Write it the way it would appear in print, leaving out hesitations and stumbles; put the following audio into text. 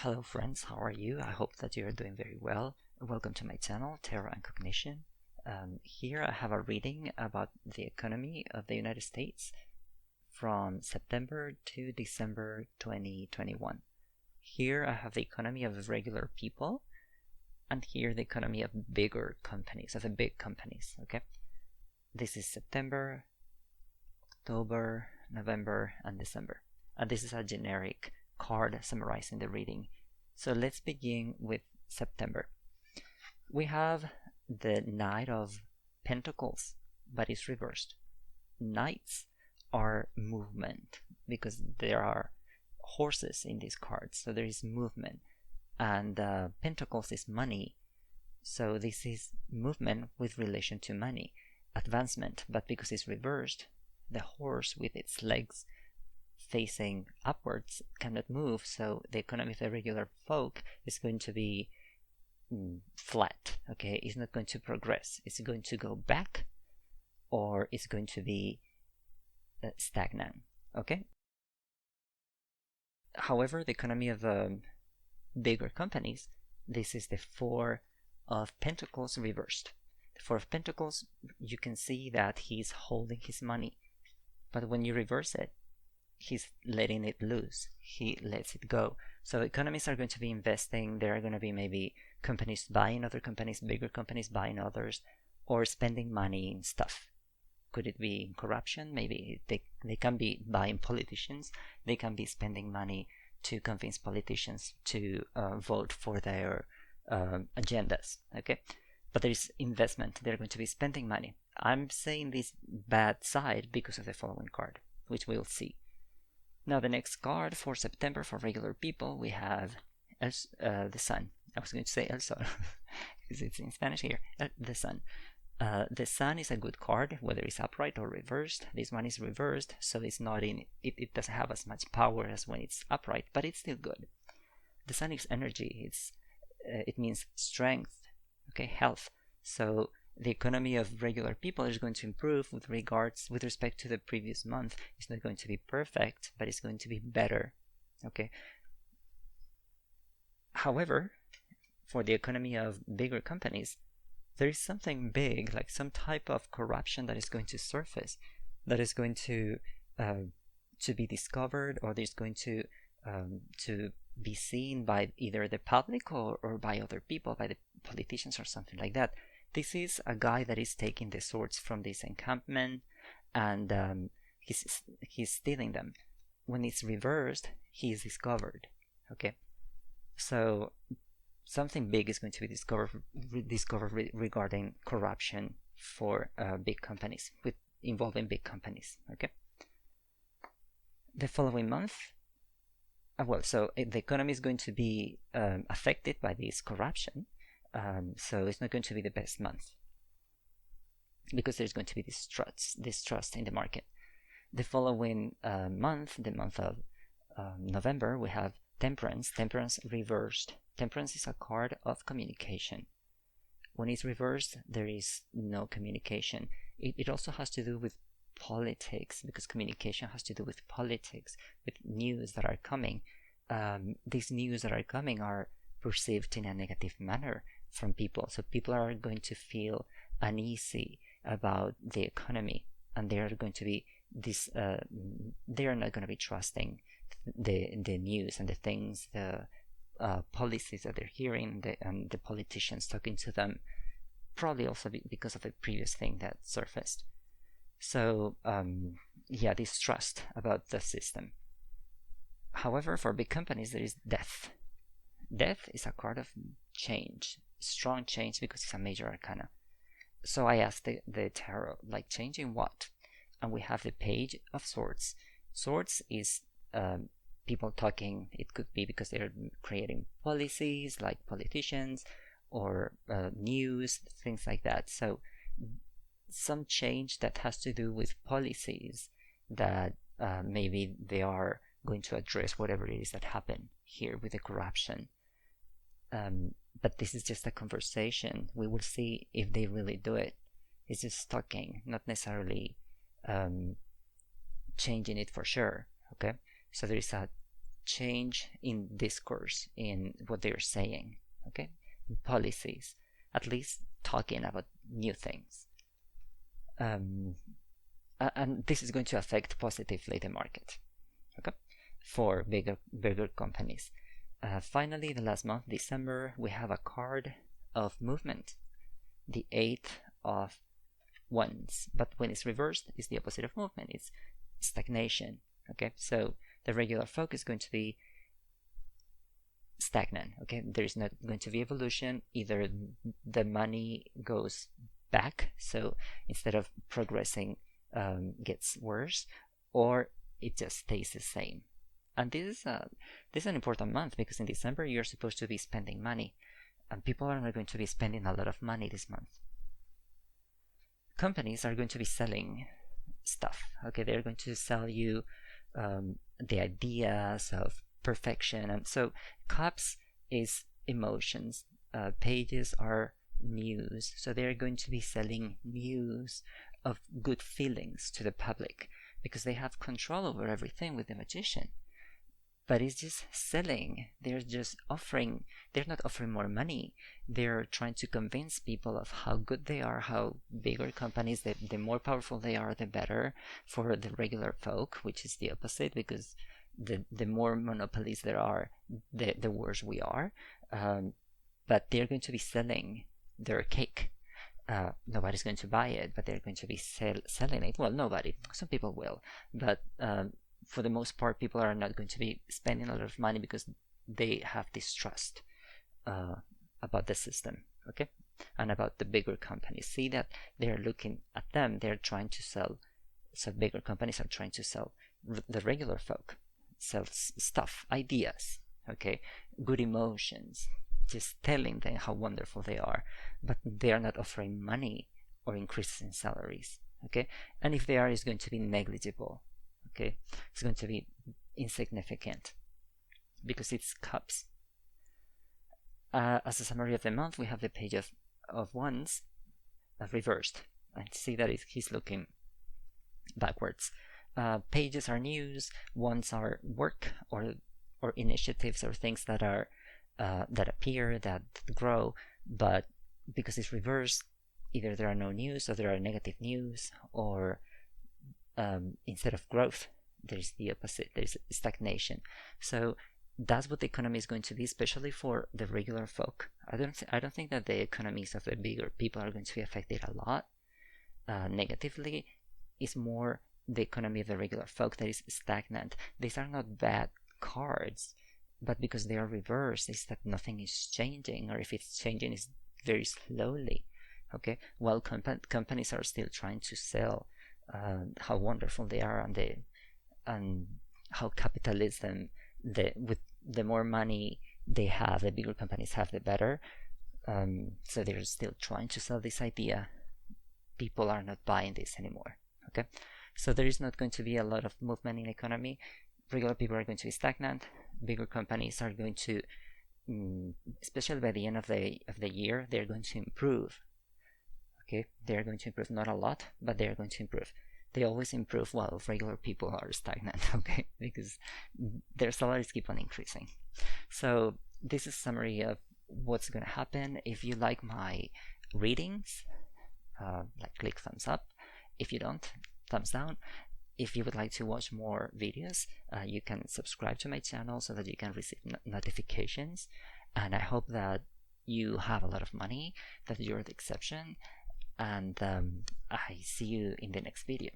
Hello friends, how are you? I hope that you're doing very well. Welcome to my channel, Terror and Cognition. Here I have a reading about the economy of the United States from September to December 2021. Here I have the economy of regular people, and here the economy of bigger companies, of the big companies, okay? This is September, October, November, and December. And this is a generic card summarizing the reading. So let's begin with September. We have the Knight of Pentacles, but it's reversed. Knights are movement because there are horses in these cards, so there is movement. And Pentacles is money, so this is movement with relation to money, advancement. But because it's reversed, the horse with its legs facing upwards cannot move, so the economy of the regular folk is going to be flat. Okay, it's not going to progress. It's going to go back, or it's going to be stagnant. Okay. However, the economy of bigger companies, this is the Four of Pentacles reversed. The Four of Pentacles, you can see that he's holding his money, but when you reverse it, he's letting it loose. He lets it go. So economies are going to be investing. There are going to be maybe companies buying other companies, bigger companies buying others, or spending money in stuff. Could it be in corruption? Maybe they can be buying politicians. They can be spending money to convince politicians to vote for their agendas. Okay, but there is investment. They're going to be spending money. I'm saying this bad side because of the following card, which we'll see. Now the next card for September for regular people, we have the Sun. I was going to say El Sol because it's in Spanish here. The Sun. The Sun is a good card, whether it's upright or reversed. This one is reversed, so it's not in. It doesn't have as much power as when it's upright, but it's still good. The Sun is energy. It means strength. Okay, health. So the economy of regular people is going to improve with respect to the previous month. It's not going to be perfect, but it's going to be better. Okay. However, for the economy of bigger companies, there is something big, like some type of corruption that is going to surface, that is going to be discovered, or there's going to be seen by either the public or by other people, by the politicians or something like that. This is a guy that is taking the swords from this encampment, and he's stealing them. When it's reversed, he is discovered. Okay, so something big is going to be discovered regarding corruption for big companies, involving big companies. Okay. The following month, so the economy is going to be affected by this corruption. So it's not going to be the best month because there's going to be distrust in the market. The following month, the month of November, we have Temperance. Temperance reversed. Temperance is a card of communication. When it's reversed, there is no communication. It also has to do with politics, because communication has to do with politics, with news that are coming. These news that are coming are perceived in a negative manner from people, so people are going to feel uneasy about the economy, and they are going to be they are not going to be trusting the news and the things, the policies that they're hearing, and the politicians talking to them, probably also because of the previous thing that surfaced. So distrust about the system. However, for big companies, there is Death. Death is a card of change, strong change, because it's a major arcana. So I asked the tarot, like, changing what? And we have the Page of Swords. Swords is people talking. It could be because they're creating policies, like politicians, or news, things like that. So some change that has to do with policies that maybe they are going to address whatever it is that happened here with the corruption. But this is just a conversation. We will see if they really do it. It's just talking, not necessarily changing it for sure. Okay, so there is a change in discourse, in what they're saying, okay, policies, at least talking about new things. And this is going to affect positively the market, okay, for bigger companies. Finally, the last month, December, we have a card of movement, the 8 of Wands, but when it's reversed, it's the opposite of movement. It's stagnation. Okay, so the regular folk is going to be stagnant. Okay, there is not going to be evolution. Either the money goes back, so instead of progressing, gets worse, or it just stays the same. And this is an important month, because in December you're supposed to be spending money, and people are not going to be spending a lot of money this month. Companies are going to be selling stuff. Okay, they're going to sell you the ideas of perfection. And so cups is emotions, pages are news, so they're going to be selling news of good feelings to the public, because they have control over everything with the magician. But it's just selling. They're not offering more money. They're trying to convince people of how good they are, how bigger companies, the more powerful they are, the better for the regular folk, which is the opposite, because the more monopolies there are, the worse we are. But they're going to be selling their cake. Nobody's going to buy it, but they're going to be selling it. Well, nobody. Some people will, but for the most part, people are not going to be spending a lot of money because they have distrust about the system, okay, and about the bigger companies. See that they're looking at them, they're trying to sell. So bigger companies are trying to sell the regular folk, sell stuff, ideas, okay, good emotions, just telling them how wonderful they are, but they are not offering money or increases in salaries, okay, and if they are, it's going to be negligible. Okay, it's going to be insignificant because it's cups. As a summary of the month, we have the page of Wands reversed, and see that he's looking backwards. Pages are news, Wands are work or initiatives or things that are that appear, that grow, but because it's reversed, either there are no news or there are negative news, or instead of growth, there's the opposite, there's stagnation. So that's what the economy is going to be, especially for the regular folk. I don't think that the economies of the bigger people are going to be affected a lot negatively. It's more the economy of the regular folk that is stagnant. These are not bad cards, but because they are reversed, it's that nothing is changing, or if it's changing, it's very slowly. Okay, while companies are still trying to sell how wonderful they are, and how capitalism, with the more money they have, the bigger companies have, the better. So they're still trying to sell this idea. People are not buying this anymore. Okay, so there is not going to be a lot of movement in the economy. Regular people are going to be stagnant. Bigger companies are going to, especially by the end of the year, they're going to improve. Okay, they're going to improve, not a lot, but they're going to improve. They always improve while regular people are stagnant, okay, because their salaries keep on increasing. So this is a summary of what's going to happen. If you like my readings, click thumbs up. If you don't, thumbs down. If you would like to watch more videos, you can subscribe to my channel so that you can receive notifications. And I hope that you have a lot of money, that you're the exception. And I see you in the next video.